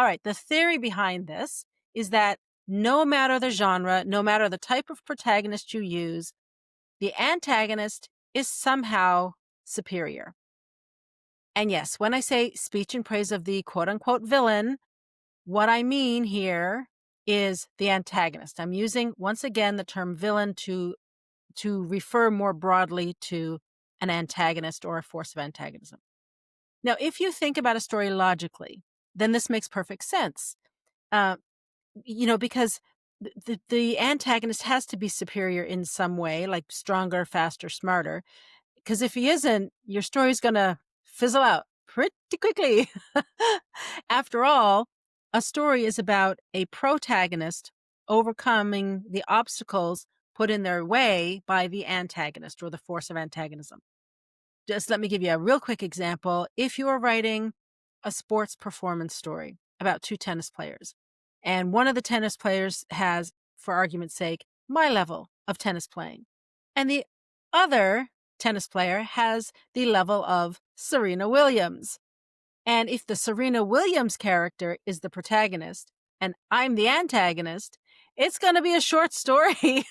All right, the theory behind this is that no matter the genre, no matter the type of protagonist you use, the antagonist is somehow superior. And yes, when I say speech in praise of the quote unquote villain, what I mean here is the antagonist. I'm using, once again, the term villain to refer more broadly to an antagonist or a force of antagonism. Now, if you think about a story logically, then this makes perfect sense. Uh, because the antagonist has to be superior in some way, like stronger, faster, smarter. Because if he isn't, your story's going to fizzle out pretty quickly. After all, a story is about a protagonist overcoming the obstacles put in their way by the antagonist or the force of antagonism. Just let me give you a real quick example. If you are writing a sports performance story about two tennis players, and one of the tennis players has, for argument's sake, my level of tennis playing, and the other tennis player has the level of Serena Williams. And if the Serena Williams character is the protagonist and I'm the antagonist, it's going to be a short story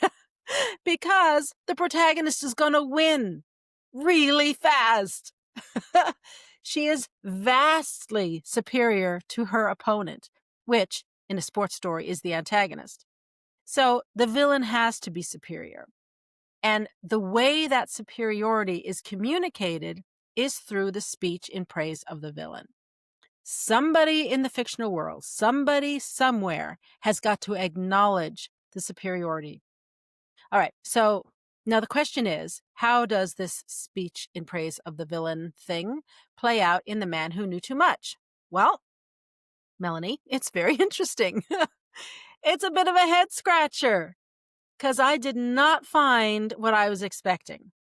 because the protagonist is going to win really fast. She is vastly superior to her opponent, which in a sports story is the antagonist. So the villain has to be superior. And the way that superiority is communicated is through the speech in praise of the villain. Somebody in the fictional world, somebody somewhere has got to acknowledge the superiority. All right. So now the question is, how does this speech in praise of the villain thing play out in The Man Who Knew Too Much? Well, Melanie, it's very interesting. It's a bit of a head scratcher because I did not find what I was expecting.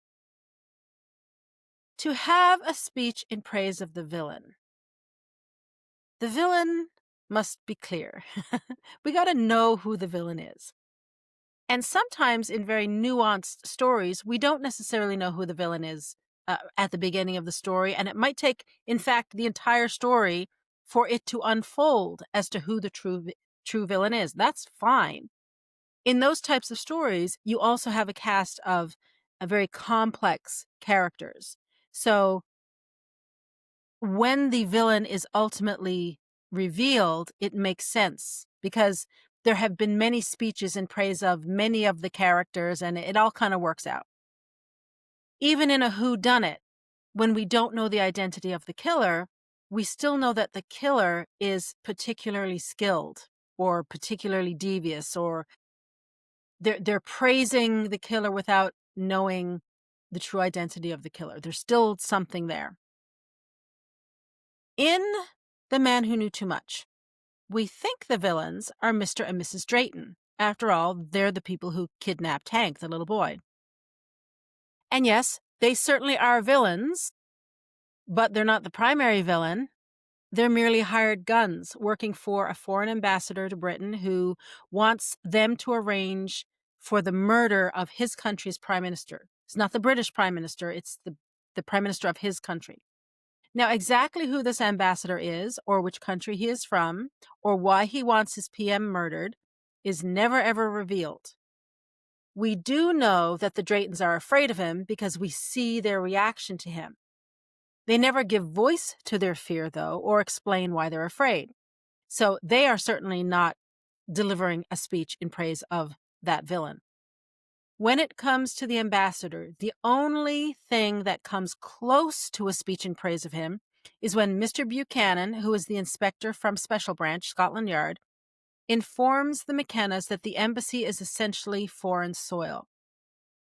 To have a speech in praise of the villain must be clear. We got to know who the villain is. And sometimes in very nuanced stories, we don't necessarily know who the villain is at the beginning of the story. And it might take, in fact, the entire story for it to unfold as to who the true villain is. That's fine. In those types of stories, you also have a cast of very complex characters. So when the villain is ultimately revealed, it makes sense because there have been many speeches in praise of many of the characters, and it all kind of works out. Even in a whodunit, when we don't know the identity of the killer, we still know that the killer is particularly skilled or particularly devious, or they're praising the killer without knowing the true identity of the killer. There's still something there. In The Man Who Knew Too Much, we think the villains are Mr. and Mrs. Drayton. After all, they're the people who kidnapped Hank, the little boy. And yes, they certainly are villains, but they're not the primary villain. They're merely hired guns working for a foreign ambassador to Britain who wants them to arrange for the murder of his country's prime minister. It's not the British prime minister, it's the prime minister of his country. Now, exactly who this ambassador is, or which country he is from, or why he wants his PM murdered, is never ever revealed. We do know that the Draytons are afraid of him because we see their reaction to him. They never give voice to their fear, though, or explain why they're afraid. So they are certainly not delivering a speech in praise of that villain. When it comes to the ambassador, the only thing that comes close to a speech in praise of him is when Mr. Buchanan, who is the inspector from Special Branch, Scotland Yard, informs the McKennas that the embassy is essentially foreign soil.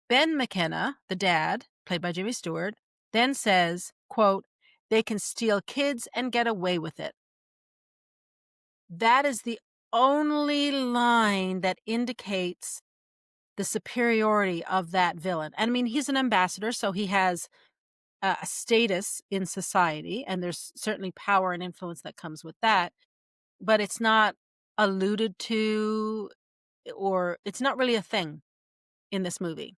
Ben McKenna, the dad, played by Jimmy Stewart, then says, quote, "They can steal kids and get away with it." That is the only line that indicates the superiority of that villain. And I mean, he's an ambassador, so he has a status in society, and there's certainly power and influence that comes with that. But it's not alluded to, or it's not really a thing in this movie.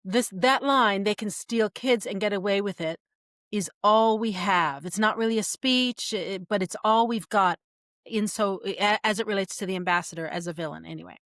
That line, "They can steal kids and get away with it," is all we have. It's not really a speech, but it's all we've got as it relates to the ambassador as a villain anyway.